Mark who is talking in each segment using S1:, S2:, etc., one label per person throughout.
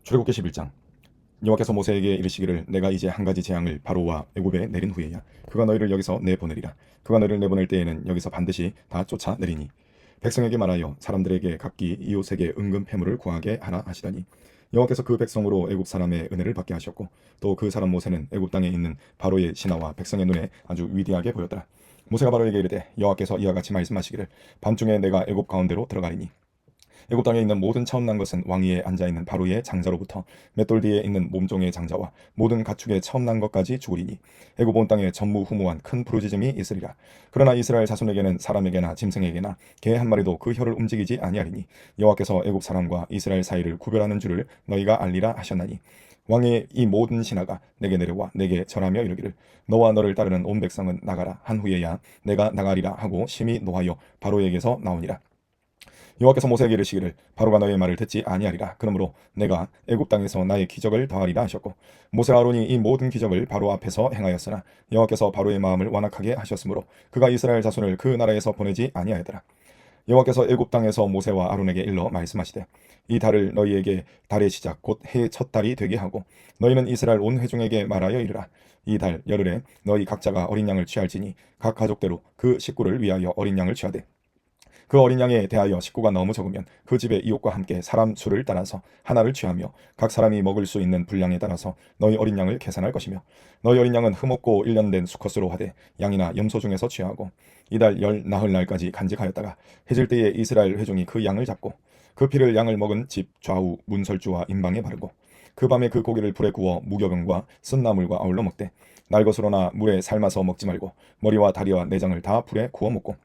S1: 출애굽기 11장. 여호와께서 모세에게 이르시기를 내가 이제 한 가지 재앙을 바로와 애굽에 내린 후에야 그가 너희를 여기서 내보내리라. 그가 너희를 내보낼 때에는 여기서 반드시 다 쫓아내리니 백성에게 말하여 사람들에게 각기 이웃에게 은금 패물을 구하게 하라 하시더니 여호와께서 그 백성으로 애굽 사람의 은혜를 받게 하셨고 또 그 사람 모세는 애굽 땅에 있는 바로의 신하와 백성의 눈에 아주 위대하게 보였더라. 모세가 바로에게 이르되 여호와께서 이와 같이 말씀하시기를 밤중에 내가 애굽 가운데로 들어가리니 애굽 땅에 있는 모든 처음 난 것은 왕위에 앉아 있는 바로의 장자로부터 맷돌 뒤에 있는 몸종의 장자와 모든 가축의 처음 난 것까지 죽으리니 애굽 온 땅에 전무후무한 큰 부르짖음이 있으리라. 그러나 이스라엘 자손에게는 사람에게나 짐승에게나 개 한 마리도 그 혀를 움직이지 아니하리니 여호와께서 애굽 사람과 이스라엘 사이를 구별하는 줄을 너희가 알리라 하셨나니 왕의 이 모든 신하가 내게 내려와 내게 절하며 이르기를 너와 너를 따르는 온 백성은 나가라 한 후에야 내가 나가리라 하고 심히 노하여 바로에게서 나오니라. 여호와께서 모세에게 이르시기를 바로가 너의 말을 듣지 아니하리라. 그러므로 내가 애굽 땅에서 나의 기적을 더하리라 하셨고 모세와 아론이 이 모든 기적을 바로 앞에서 행하였으나 여호와께서 바로의 마음을 완악하게 하셨으므로 그가 이스라엘 자손을 그 나라에서 보내지 아니하였더라. 여호와께서 애굽 땅에서 모세와 아론에게 일러 말씀하시되 이 달을 너희에게 달의 시작 곧 해의 첫 달이 되게 하고 너희는 이스라엘 온 회중에게 말하여 이르라. 이 달 열흘에 너희 각자가 어린 양을 취할지니 각 가족대로 그 식구를 위하여 어린 양을 취하되 그 어린 양에 대하여 식구가 너무 적으면 그 집의 이웃과 함께 사람 수를 따라서 하나를 취하며 각 사람이 먹을 수 있는 분량에 따라서 너희 어린 양을 계산할 것이며 너희 어린 양은 흠없고 1년 된 수컷으로 하되 양이나 염소 중에서 취하고 이달 열 나흘날까지 간직하였다가 해질 때에 이스라엘 회중이 그 양을 잡고 그 피를 양을 먹은 집 좌우 문설주와 임방에 바르고 그 밤에 그 고기를 불에 구워 무교병과 쓴나물과 아울러 먹되 날 것으로나 물에 삶아서 먹지 말고 머리와 다리와 내장을 다 불에 구워 먹고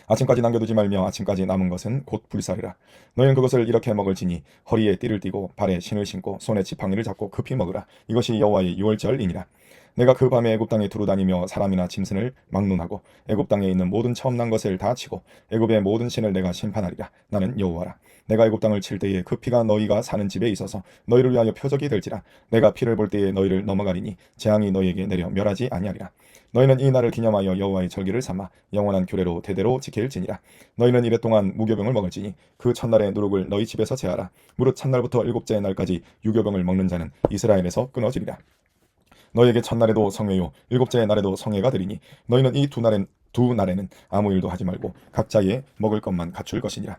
S1: 아침까지 남겨두지 말며 아침까지 남은 것은 곧 불살이라. 너희는 그것을 이렇게 먹을지니 허리에 띠를 띠고 발에 신을 신고 손에 지팡이를 잡고 급히 먹으라. 이것이 여호와의 유월절이니라. 내가 그 밤에 애굽 땅에 두루 다니며 사람이나 짐승을 막론하고 애굽 땅에 있는 모든 처음 난 것을 다 치고 애굽의 모든 신을 내가 심판하리라. 나는 여호와라. 내가 애굽 땅을 칠 때에 그 피가 너희가 사는 집에 있어서 너희를 위하여 표적이 될지라. 내가 피를 볼 때에 너희를 넘어가리니 재앙이 너희에게 내려 멸하지 아니하리라. 너희는 이 날을 기념하여 여호와의 절기를 삼아 영원한 규례로 대대로 지킬지니라. 너희는 이랫동안 무교병을 먹을지니 그 첫날의 누룩을 너희 집에서 제하라. 무릇 첫날부터 일곱째 날까지 유교병을 먹는 자는 이스라엘에서 끊어지리라. 너희에게 첫날에도 성회요 일곱째 날에도 성회가 되리니 너희는 이 두 날에는 아무 일도 하지 말고 각자의 먹을 것만 갖출 것이니라.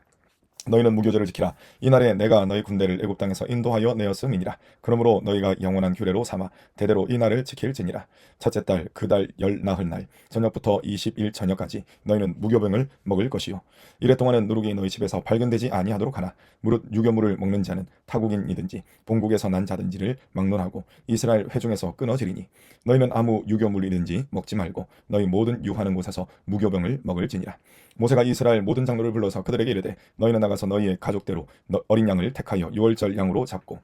S1: 너희는 무교절을 지키라. 이날에 내가 너희 군대를 애굽 땅에서 인도하여 내었음이니라. 그러므로 너희가 영원한 규례로 삼아 대대로 이 날을 지킬지니라. 첫째 달 그 달 열 나흘 날 저녁부터 20일 저녁까지 너희는 무교병을 먹을 것이요 이래 동안은 누룩이 너희 집에서 발견되지 아니하도록 하나. 무릇 유교물을 먹는 자는 타국인이든지 본국에서 난 자든지를 막론하고 이스라엘 회중에서 끊어지리니 너희는 아무 유교물이든지 먹지 말고 너희 모든 유하는 곳에서 무교병을 먹을지니라. 모세가 이스라엘 모든 장로를 불러서 그들에게 이르되 너희는 나가서 너희의 가족대로 어린 양을 택하여 유월절 양으로 잡고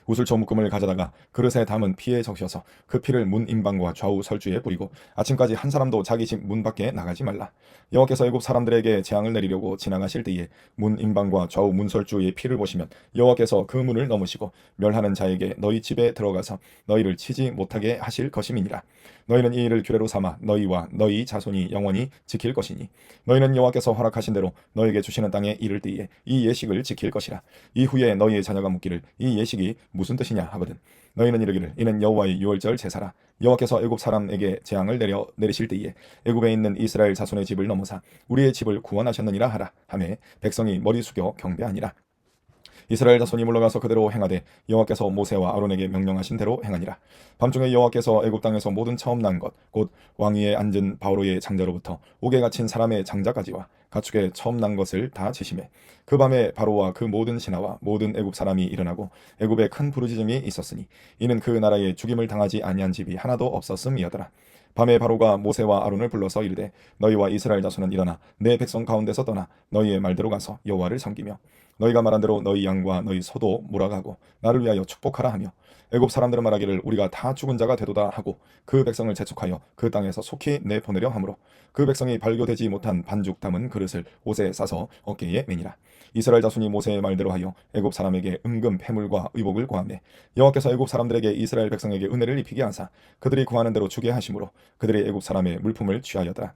S1: 우슬초 묶음을 가져다가 그릇에 담은 피에 적셔서 그 피를 문 임방과 좌우 설주에 뿌리고 아침까지 한 사람도 자기 집 문 밖에 나가지 말라. 여호와께서 애굽 사람들에게 재앙을 내리려고 지나가실 때에 문 임방과 좌우 문설주의 피를 보시면 여호와께서 그 문을 넘으시고 멸하는 자에게 너희 집에 들어가서 너희를 치지 못하게 하실 것임이니라. 너희는 이 일을 규례로 삼아 너희와 너희 자손이 영원히 지킬 것이니 너희는 여호와께서 허락하신 대로 너희에게 주시는 땅에 이를 때에 이 예식을 지킬 것이라. 이후에 너희의 자녀가 묻기를 이 예식이 무슨 뜻이냐 하거든 너희는 이르기를 이는 여호와의 유월절 제사라. 여호와께서 애굽 사람에게 재앙을 내리실 때에 애굽에 있는 이스라엘 자손의 집을 넘어사 우리의 집을 구원하셨느니라 하라 하매 백성이 머리 숙여 경배하니라. 이스라엘 자손이 물러가서 그대로 행하되 여호와께서 모세와 아론에게 명령하신 대로 행하니라. 밤중에 여호와께서 애굽 땅에서 모든 처음 난 것 곧 왕위에 앉은 바로의 장자로부터 옥에 갇힌 사람의 장자까지와 가축의 처음 난 것을 다 치심해 그 밤에 바로와 그 모든 신하와 모든 애굽 사람이 일어나고 애굽에 큰 부르짖음이 있었으니 이는 그 나라에 죽임을 당하지 아니한 집이 하나도 없었음이었더라. 밤에 바로가 모세와 아론을 불러서 이르되 너희와 이스라엘 자손은 일어나 내 백성 가운데서 떠나 너희의 말대로 가서 여호와를 섬기며 너희가 말한 대로 너희 양과 너희 소도 몰아가고 나를 위하여 축복하라 하며 애굽 사람들은 말하기를 우리가 다 죽은 자가 되도다 하고 그 백성을 재촉하여 그 땅에서 속히 내보내려 하므로 그 백성이 발교되지 못한 반죽 담은 그릇을 옷에 싸서 어깨에 매니라. 이스라엘 자손이 모세의 말대로 하여 애굽 사람에게 은금 패물과 의복을 구하매 여호와께서 애굽 사람들에게 이스라엘 백성에게 은혜를 입히게 하사 그들이 구하는 대로 주게 하심으로 그들이 애굽 사람의 물품을 취하였더라.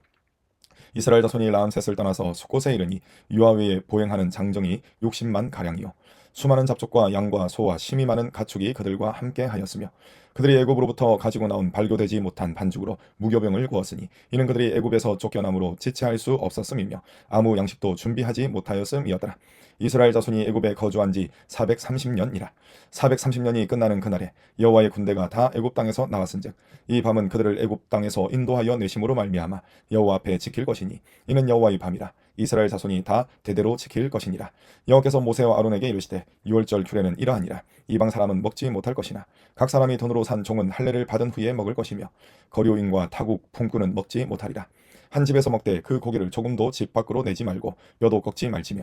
S1: 이스라엘 자손이 라암셋을 떠나서 숫곳에 이르니 유아위에 보행하는 장정이 60만 가량이요 수많은 잡족과 양과 소와 심이 많은 가축이 그들과 함께 하였으며 그들이 애굽으로부터 가지고 나온 발교되지 못한 반죽으로 무교병을 구웠으니 이는 그들이 애굽에서 쫓겨남으로 지체할 수 없었음이며 아무 양식도 준비하지 못하였음이었더라. 이스라엘 자손이 애굽에 거주한 지 430년이라. 430년이 끝나는 그날에 여호와의 군대가 다 애굽 땅에서 나왔은즉 이 밤은 그들을 애굽 땅에서 인도하여 내심으로 말미암아 여호와 앞에 지킬 것이니 이는 여호와의 밤이라. 이스라엘 자손이 다 대대로 지킬 것이니라. 여호와께서 모세와 아론에게 이르시되 유월절 규례는 이러하니라. 이방 사람은 먹지 못할 것이나 각 사람이 돈으로 산 종은 할례를 받은 후에 먹을 것이며 거류인과 타국 품꾼은 먹지 못하리라. 한 집에서 먹되 그 고기를 조금도 집 밖으로 내지 말고 뼈도 꺾지 말지며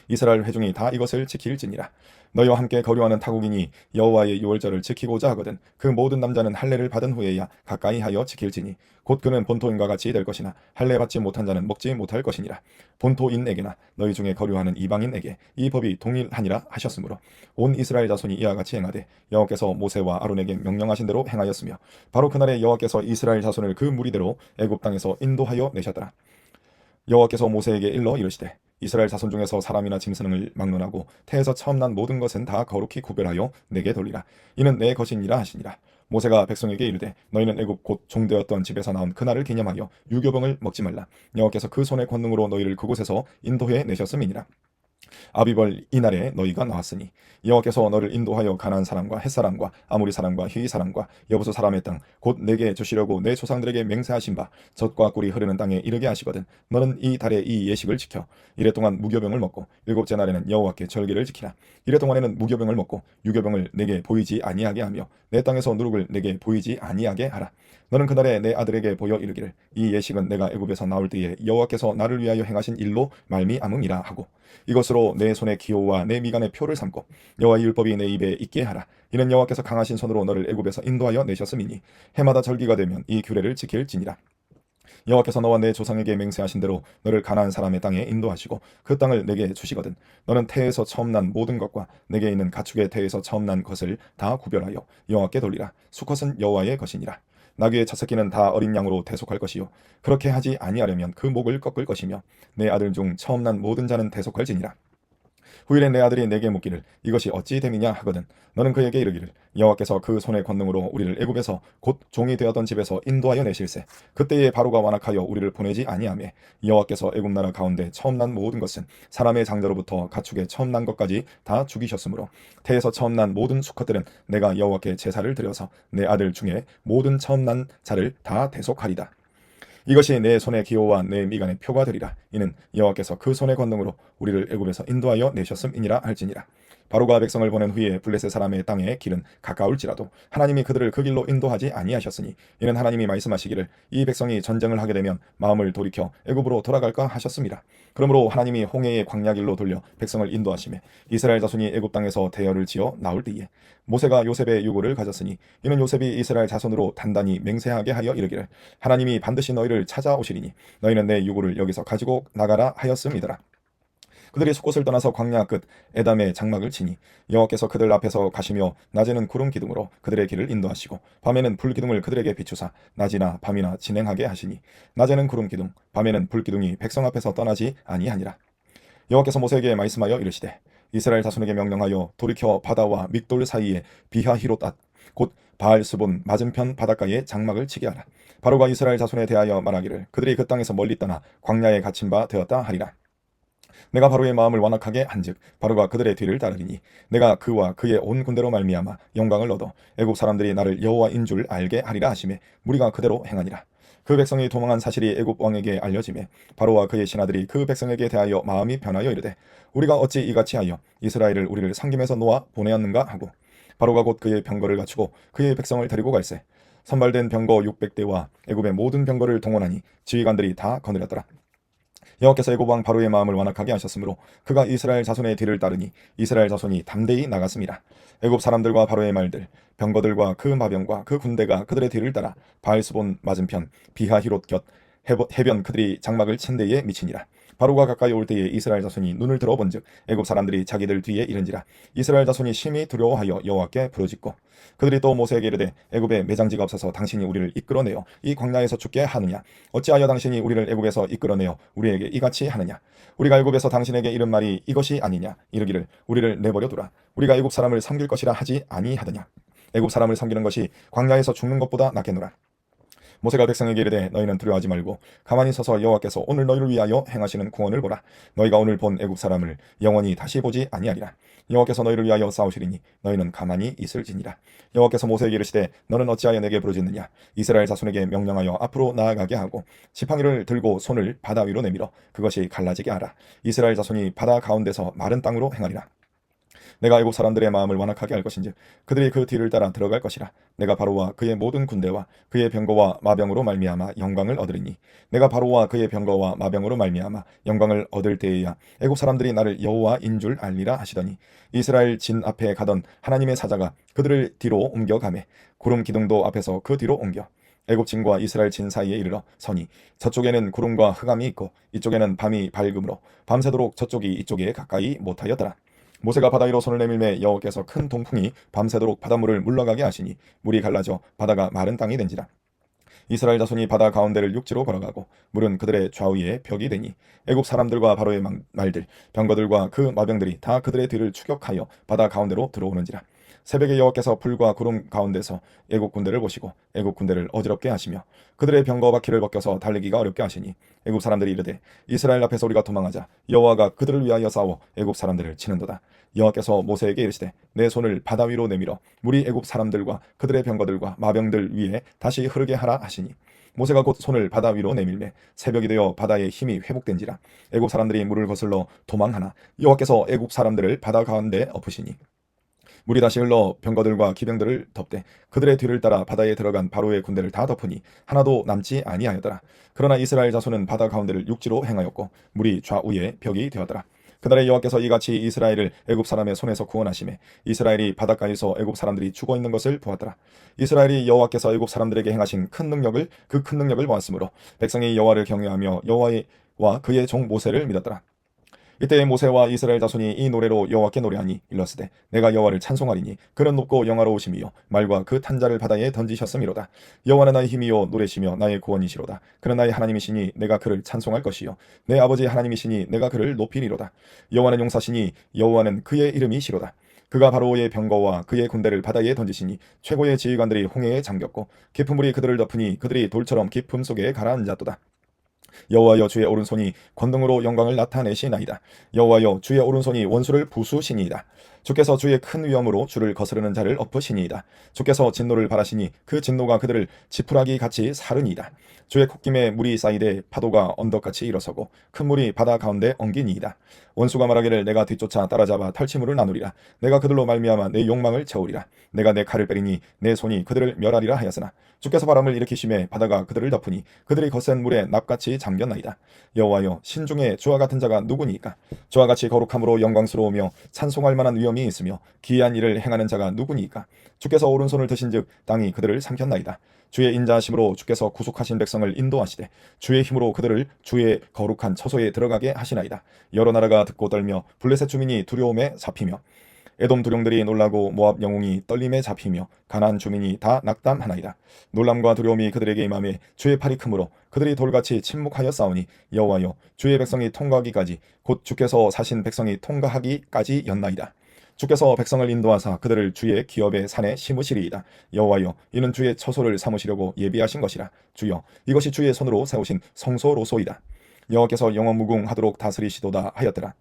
S1: 이스라엘 회중이 다 이것을 지킬지니라. 너희와 함께 거류하는 타국인이 여호와의 유월절을 지키고자 하거든 그 모든 남자는 할례를 받은 후에야 가까이 하여 지킬지니 곧 그는 본토인과 같이 될 것이나 할례 받지 못한 자는 먹지 못할 것이니라. 본토인에게나 너희 중에 거류하는 이방인에게 이 법이 동일하니라 하셨으므로 온 이스라엘 자손이 이와 같이 행하되 여호와께서 모세와 아론에게 명령하신 대로 행하였으며 바로 그날에 여호와께서 이스라엘 자손을 그 무리대로 애굽 땅에서 인도하여 내셨더라. 여호와께서 모세에게 일러 이르시되 이스라엘 자손 중에서 사람이나 짐승을 막론하고 태에서 처음 난 모든 것은 다 거룩히 구별하여 내게 돌리라. 이는 내 것이니라 하시니라. 모세가 백성에게 이르되 너희는 애굽 곧 종되었던 집에서 나온 그날을 기념하여 유교병을 먹지 말라. 여호와께서 그 손의 권능으로 너희를 그곳에서 인도해 내셨음이니라. 아비벌 이날에 너희가 나왔으니 여호와께서 너를 인도하여 가나안 사람과 헷 사람과 아모리 사람과 히위 사람과 여부수 사람의 땅 곧 내게 주시려고 내 조상들에게 맹세하신 바 젖과 꿀이 흐르는 땅에 이르게 하시거든 너는 이 달에 이 예식을 지켜 이래 동안 무교병을 먹고 일곱째 날에는 여호와께 절기를 지키라. 이래 동안에는 무교병을 먹고 유교병을 내게 보이지 아니하게 하며 내 땅에서 누룩을 내게 보이지 아니하게 하라. 너는 그날에 내 아들에게 보여 이르기를 이 예식은 내가 애굽에서 나올 때에 여호와께서 나를 위하여 행하신 일로 말미암음이라 하고 이것으로 내 손의 기호와 내 미간의 표를 삼고 여호와의 율법이 내 입에 있게 하라. 이는 여호와께서 강하신 손으로 너를 애굽에서 인도하여 내셨음이니 해마다 절기가 되면 이 규례를 지킬지니라. 여호와께서 너와 내 조상에게 맹세하신 대로 너를 가나안 사람의 땅에 인도하시고 그 땅을 내게 주시거든 너는 태에서 처음 난 모든 것과 내게 있는 가축의 태에서 처음 난 것을 다 구별하여 여호와께 돌리라. 수컷은 여호와의 것이니라. 나귀의 첫 새끼는 다 어린 양으로 대속할 것이요 그렇게 하지 아니하려면 그 목을 꺾을 것이며 내 아들 중 처음 난 모든 자는 대속할지니라. 후일에 내 아들이 내게 묻기를 이것이 어찌 됨이냐 하거든 너는 그에게 이르기를 여호와께서 그 손의 권능으로 우리를 애굽에서 곧 종이 되었던 집에서 인도하여 내실세 그때에 바로가 완악하여 우리를 보내지 아니하매 여호와께서 애굽 나라 가운데 처음 난 모든 것은 사람의 장자로부터 가축의 처음 난 것까지 다 죽이셨으므로 태에서 처음 난 모든 수컷들은 내가 여호와께 제사를 드려서 내 아들 중에 모든 처음 난 자를 다 대속하리다. 이것이 내 손의 기호와 내 미간의 표가 되리라. 이는 여호와께서 그 손의 권능으로 우리를 애굽에서 인도하여 내셨음이니라 할지니라. 바로가 백성을 보낸 후에 블레셋 사람의 땅의 길은 가까울지라도 하나님이 그들을 그 길로 인도하지 아니하셨으니 이는 하나님이 말씀하시기를 이 백성이 전쟁을 하게 되면 마음을 돌이켜 애굽으로 돌아갈까 하셨습니다. 그러므로 하나님이 홍해의 광야길로 돌려 백성을 인도하시매 이스라엘 자손이 애굽 땅에서 대열을 지어 나올 때에 모세가 요셉의 유고를 가졌으니 이는 요셉이 이스라엘 자손으로 단단히 맹세하게 하여 이르기를 하나님이 반드시 너희를 찾아오시리니 너희는 내 유고를 여기서 가지고 나가라 하였음이더라. 그들이 숲곳을 떠나서 광야 끝 에담의 장막을 치니 여호와께서 그들 앞에서 가시며 낮에는 구름 기둥으로 그들의 길을 인도하시고 밤에는 불 기둥을 그들에게 비추사 낮이나 밤이나 진행하게 하시니 낮에는 구름 기둥 밤에는 불 기둥이 백성 앞에서 떠나지 아니하니라. 여호와께서 모세에게 말씀하여 이르시되 이스라엘 자손에게 명령하여 돌이켜 바다와 믹돌 사이에 비하히롯앗 곧 바알스본 맞은편 바닷가에 장막을 치게 하라. 바로가 이스라엘 자손에 대하여 말하기를 그들이 그 땅에서 멀리 떠나 광야에 갇힌 바 되었다 하리라. 내가 바로의 마음을 완악하게 한즉 바로가 그들의 뒤를 따르리니 내가 그와 그의 온 군대로 말미암아 영광을 얻어 애국 사람들이 나를 여호와인 줄 알게 하리라 하시매 무리가 그대로 행하니라. 그 백성이 도망한 사실이 애굽 왕에게 알려지매 바로와 그의 신하들이 그 백성에게 대하여 마음이 변하여 이르되 우리가 어찌 이같이 하여 이스라엘을 우리를 상김에서 놓아 보내었는가 하고 바로가 곧 그의 병거를 갖추고 그의 백성을 데리고 갈새 선발된 병거 600대와 애굽의 모든 병거를 동원하니 지휘관들이 다 거느렸더라. 여호와께서 애굽 왕 바로의 마음을 완악하게 하셨으므로 그가 이스라엘 자손의 뒤를 따르니 이스라엘 자손이 담대히 나갔습니다. 애굽 사람들과 바로의 말들 병거들과 그 마병과 그 군대가 그들의 뒤를 따라 바알스본 맞은편 비하히롯 곁 해변 그들이 장막을 친 데에 미치니라. 바로가 가까이 올 때에 이스라엘 자손이 눈을 들어본즉 애굽 사람들이 자기들 뒤에 이른지라. 이스라엘 자손이 심히 두려워하여 여호와께 부르짖고 그들이 또 모세에게 이르되 애굽에 매장지가 없어서 당신이 우리를 이끌어내어 이 광야에서 죽게 하느냐? 어찌하여 당신이 우리를 애굽에서 이끌어내어 우리에게 이같이 하느냐? 우리가 애굽에서 당신에게 이른 말이 이것이 아니냐? 이르기를 우리를 내버려 두라. 우리가 애굽 사람을 섬길 것이라 하지 아니하더냐? 애굽 사람을 섬기는 것이 광야에서 죽는 것보다 낫겠노라. 모세가 백성에게 이르되 너희는 두려워하지 말고 가만히 서서 여호와께서 오늘 너희를 위하여 행하시는 구원을 보라. 너희가 오늘 본 애굽 사람을 영원히 다시 보지 아니하리라. 여호와께서 너희를 위하여 싸우시리니 너희는 가만히 있을지니라. 여호와께서 모세에게 이르시되 너는 어찌하여 내게 부르짖느냐? 이스라엘 자손에게 명령하여 앞으로 나아가게 하고 지팡이를 들고 손을 바다 위로 내밀어 그것이 갈라지게 하라. 이스라엘 자손이 바다 가운데서 마른 땅으로 행하리라. 내가 애굽 사람들의 마음을 완악하게 할 것인즉 그들이 그 뒤를 따라 들어갈 것이라. 내가 바로와 그의 모든 군대와 그의 병거와 마병으로 말미암아 영광을 얻으리니 내가 바로와 그의 병거와 마병으로 말미암아 영광을 얻을 때에야 애굽 사람들이 나를 여호와인 줄 알리라 하시더니 이스라엘 진 앞에 가던 하나님의 사자가 그들을 뒤로 옮겨가매 구름 기둥도 앞에서 그 뒤로 옮겨 애굽 진과 이스라엘 진 사이에 이르러 서니 저쪽에는 구름과 흑암이 있고 이쪽에는 밤이 밝음으로 밤새도록 저쪽이 이쪽에 가까이 못하였더라. 모세가 바다 위로 손을 내밀매 여호와께서 큰 동풍이 밤새도록 바닷물을 물러가게 하시니 물이 갈라져 바다가 마른 땅이 된지라. 이스라엘 자손이 바다 가운데를 육지로 걸어가고 물은 그들의 좌우에 벽이 되니 애굽 사람들과 바로의 말들 병거들과 그 마병들이 다 그들의 뒤를 추격하여 바다 가운데로 들어오는지라. 새벽에 여호와께서 불과 구름 가운데서 애굽 군대를 보시고 애굽 군대를 어지럽게 하시며 그들의 병거 바퀴를 벗겨서 달리기가 어렵게 하시니 애굽 사람들이 이르되 이스라엘 앞에서 우리가 도망하자. 여호와가 그들을 위하여 싸워 애굽 사람들을 치는도다. 여호와께서 모세에게 이르시되 내 손을 바다 위로 내밀어 물이 애굽 사람들과 그들의 병거들과 마병들 위에 다시 흐르게 하라 하시니 모세가 곧 손을 바다 위로 내밀매 새벽이 되어 바다의 힘이 회복된지라. 애굽 사람들이 물을 거슬러 도망하나 여호와께서 애굽 사람들을 바다 가운데 엎으시니 물이 다시 흘러 병거들과 기병들을 덮되 그들의 뒤를 따라 바다에 들어간 바로의 군대를 다 덮으니 하나도 남지 아니하였더라. 그러나 이스라엘 자손은 바다 가운데를 육지로 행하였고 물이 좌우에 벽이 되었더라. 그날에 여호와께서 이같이 이스라엘을 애굽 사람의 손에서 구원하시매 이스라엘이 바닷가에서 애굽 사람들이 죽어 있는 것을 보았더라. 이스라엘이 여호와께서 애굽 사람들에게 행하신 큰 능력을 그 큰 능력을 보았으므로 백성이 여호와를 경외하며 여호와와 그의 종 모세를 믿었더라. 이때 모세와 이스라엘 자손이 이 노래로 여호와께 노래하니 일렀으되 내가 여호와를 찬송하리니 그는 높고 영화로우심이요 말과 그 탄자를 바다에 던지셨음이로다. 여호와는 나의 힘이요 노래시며 나의 구원이시로다. 그는 나의 하나님이시니 내가 그를 찬송할 것이요 내 아버지 하나님이시니 내가 그를 높이리로다. 여호와는 용사시니 여호와는 그의 이름이시로다. 그가 바로의 병거와 그의 군대를 바다에 던지시니 최고의 지휘관들이 홍해에 잠겼고 깊은 물이 그들을 덮으니 그들이 돌처럼 깊음 속에 가라앉았도다. 여호와여 주의 오른손이 권능으로 영광을 나타내시나이다. 여호와여 주의 오른손이 원수를 부수시니이다. 주께서 주의 큰 위엄으로 주를 거스르는 자를 엎으시니이다. 주께서 진노를 바라시니 그 진노가 그들을 지푸라기 같이 사르니이다. 주의 콧김에 물이 쌓이되 파도가 언덕같이 일어서고 큰 물이 바다 가운데 엉기니이다. 원수가 말하기를 내가 뒤쫓아 따라잡아 탈취물을 나누리라. 내가 그들로 말미암아 내 욕망을 채우리라. 내가 내 칼을 빼리니 내 손이 그들을 멸하리라 하였으나 주께서 바람을 일으키심에 바다가 그들을 덮으니 그들이 거센 물에 납같이 잠겼나이다. 여호와여 신중에 주와 같은 자가 누구니까? 주와 같이 거룩함으로 영광스러우며 찬송할 만한 위엄이 있으며 기이한 일을 행하는 자가 누구니까? 주께서 오른손을 드신즉 땅이 그들을 삼켰나이다. 주의 인자하심으로 주께서 구속하신 백성을 인도하시되 주의 힘으로 그들을 주의 거룩한 처소에 들어가게 하시나이다. 여러 나라가 듣고 떨며 블레셋 주민이 두려움에 잡히며 에돔 두령들이 놀라고 모압 영웅이 떨림에 잡히며 가나안 주민이 다 낙담하나이다. 놀람과 두려움이 그들에게 임함에 주의 팔이 크므로 그들이 돌같이 침묵하여 싸우니 여호와여 주의 백성이 통과하기까지 곧 주께서 사신 백성이 통과하기까지 였나이다. 주께서 백성을 인도하사 그들을 주의 기업의 산에 심으시리이다. 여호와여 이는 주의 처소를 삼으시려고 예비하신 것이라. 주여 이것이 주의 손으로 세우신 성소로소이다. 여호와께서 영원무궁하도록 다스리시도다 하였더라.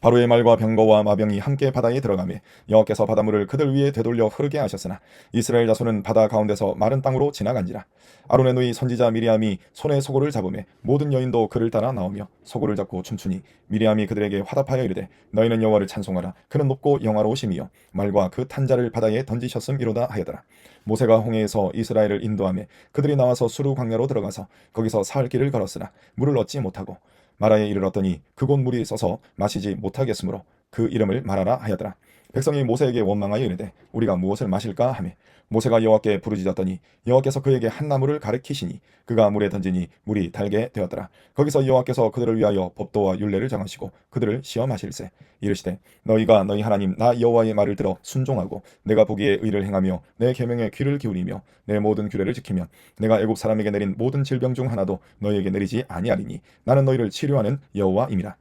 S1: 바로의 말과 병거와 마병이 함께 바다에 들어가매 여호와께서 바닷물을 그들 위에 되돌려 흐르게 하셨으나 이스라엘 자손은 바다 가운데서 마른 땅으로 지나간지라. 아론의 누이 선지자 미리암이 손에 소고를 잡으매 모든 여인도 그를 따라 나오며 소고를 잡고 춤추니 미리암이 그들에게 화답하여 이르되 너희는 여호와를 찬송하라. 그는 높고 영화로우심이요 말과 그 탄자를 바다에 던지셨음이로다 하였더라. 모세가 홍해에서 이스라엘을 인도하매 그들이 나와서 수르 광야로 들어가서 거기서 사흘 길을 걸었으나 물을 얻지 못하고 마라에 이르렀더니 그곳 물이 있어서 마시지 못하겠으므로 그 이름을 말하라 하였더라. 백성이 모세에게 원망하여 이르되 우리가 무엇을 마실까 하매 모세가 여호와께 부르짖었더니 여호와께서 그에게 한 나무를 가리키시니 그가 물에 던지니 물이 달게 되었더라. 거기서 여호와께서 그들을 위하여 법도와 율례를 정하시고 그들을 시험하실세 이르시되 너희가 너희 하나님 나 여호와의 말을 들어 순종하고 내가 보기에 의를 행하며 내 계명에 귀를 기울이며 내 모든 규례를 지키면 내가 애굽 사람에게 내린 모든 질병 중 하나도 너희에게 내리지 아니하리니 나는 너희를 치료하는 여호와임이라.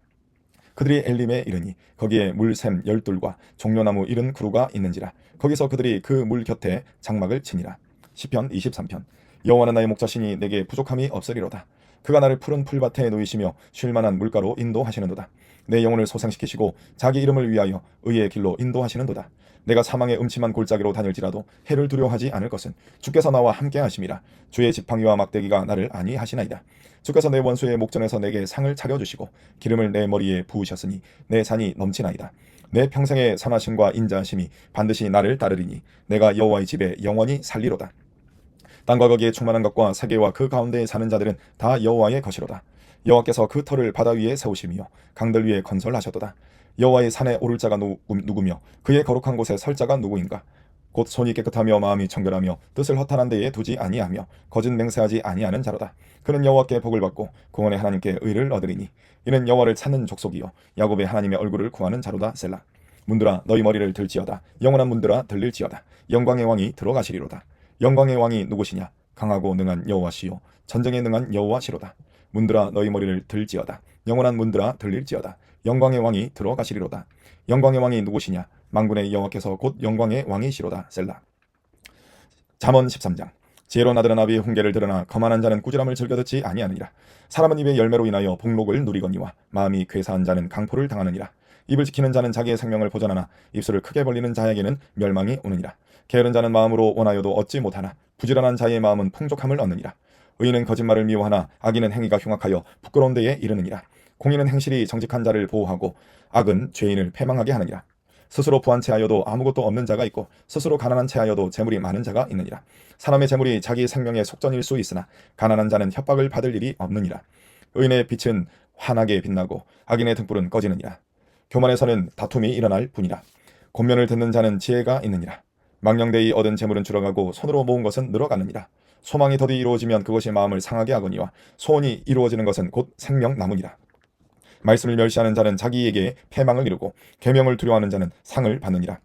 S1: 그들이 엘림에 이르니 거기에 물샘 12과 종려나무 70그루가 있는지라. 거기서 그들이 그 물 곁에 장막을 치니라. 시편 23편. 여호와는 나의 목자시니 내게 부족함이 없으리로다. 그가 나를 푸른 풀밭에 놓이시며 쉴만한 물가로 인도하시는도다. 내 영혼을 소생시키시고 자기 이름을 위하여 의의 길로 인도하시는도다. 내가 사망의 음침한 골짜기로 다닐지라도 해를 두려워하지 않을 것은 주께서 나와 함께 하심이라. 주의 지팡이와 막대기가 나를 안위하시나이다. 주께서 내 원수의 목전에서 내게 상을 차려주시고 기름을 내 머리에 부으셨으니 내 잔이 넘치나이다. 내 평생의 선하심과 인자하심이 반드시 나를 따르리니 내가 여호와의 집에 영원히 살리로다. 땅과 거기에 충만한 것과 세계와 그 가운데에 사는 자들은 다 여호와의 것이로다. 여호와께서 그 터를 바다 위에 세우시며 강들 위에 건설하셨도다. 여호와의 산에 오를 자가 누구며 그의 거룩한 곳에 설 자가 누구인가? 곧 손이 깨끗하며 마음이 청결하며 뜻을 허탄한 데에 두지 아니하며 거짓 맹세하지 아니하는 자로다. 그는 여호와께 복을 받고 공원의 하나님께 의를 얻으리니 이는 여호와를 찾는 족속이요 야곱의 하나님의 얼굴을 구하는 자로다. 셀라. 문들아 너희 머리를 들지어다. 영원한 문들아 들릴지어다. 영광의 왕이 들어가시리로다. 영광의 왕이 누구시냐? 강하고 능한 여호와시요 전쟁에 능한 여호와시로다. 문들아 너희 머리를 들지어다. 영원한 문들아 들릴지어다. 영광의 왕이 들어가시리로다. 영광의 왕이 누구시냐? 만군의 여호와께서 곧 영광의 왕이시로다. 셀라. 잠언 13장. 지혜로 나드는 나비의 훈계를 들으나 거만한 자는 꾸지람을 즐겨 듣지 아니하느니라. 사람은 입의 열매로 인하여 복록을 누리거니와 마음이 괴사한 자는 강포를 당하느니라. 입을 지키는 자는 자기의 생명을 보전하나 입술을 크게 벌리는 자에게는 멸망이 오느니라. 게으른 자는 마음으로 원하여도 얻지 못하나 부지런한 자의 마음은 풍족함을 얻느니라. 의인은 거짓말을 미워하나 악인은 행위가 흉악하여 부끄러운 데에 이르느니라. 공의는 행실이 정직한 자를 보호하고 악은 죄인을 패망하게 하느니라. 스스로 부한 채하여도 아무것도 없는 자가 있고 스스로 가난한 채하여도 재물이 많은 자가 있느니라. 사람의 재물이 자기 생명의 속전일 수 있으나 가난한 자는 협박을 받을 일이 없느니라. 의인의 빛은 환하게 빛나고 악인의 등불은 꺼지느니라. 교만에서는 다툼이 일어날 뿐이라. 권면을 듣는 자는 지혜가 있느니라. 망령되이 얻은 재물은 줄어가고 손으로 모은 것은 늘어가느니라. 소망이 더디 이루어지면 그것이 마음을 상하게 하거니와 소원이 이루어지는 것은 곧 생명나무니라. 말씀을 멸시하는 자는 자기에게 패망을 이루고 계명을 두려워하는 자는 상을 받느니라.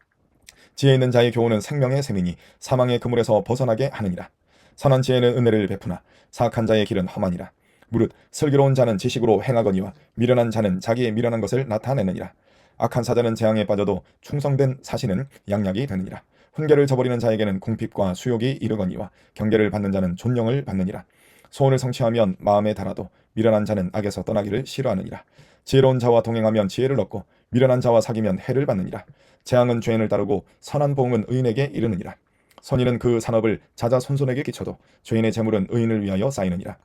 S1: 지혜 있는 자의 교훈은 생명의 샘이니 사망의 그물에서 벗어나게 하느니라. 선한 지혜는 은혜를 베푸나 사악한 자의 길은 험하니라. 무릇 슬기로운 자는 지식으로 행하거니와 미련한 자는 자기의 미련한 것을 나타내느니라. 악한 사자는 재앙에 빠져도 충성된 사신은 양약이 되느니라. 훈계를 저버리는 자에게는 궁핍과 수욕이 이르거니와 경계를 받는 자는 존령을 받느니라. 소원을 성취하면 마음에 달아도 미련한 자는 악에서 떠나기를 싫어하느니라. 지혜로운 자와 동행하면 지혜를 얻고 미련한 자와 사귀면 해를 받느니라. 재앙은 죄인을 따르고 선한 보응은 의인에게 이르느니라. 선인은 그 산업을 자자손손에게 끼쳐도 죄인의 재물은 의인을 위하여 쌓이느니라.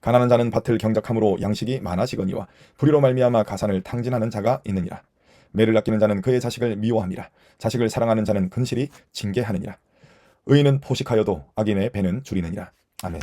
S1: 가난한 자는 밭을 경작함으로 양식이 많아지거니와 불의로 말미암아 가산을 탕진하는 자가 있느니라. 매를 아끼는 자는 그의 자식을 미워함이라. 자식을 사랑하는 자는 근실이 징계하느니라. 의인은 포식하여도 악인의 배는 줄이느니라. 아멘.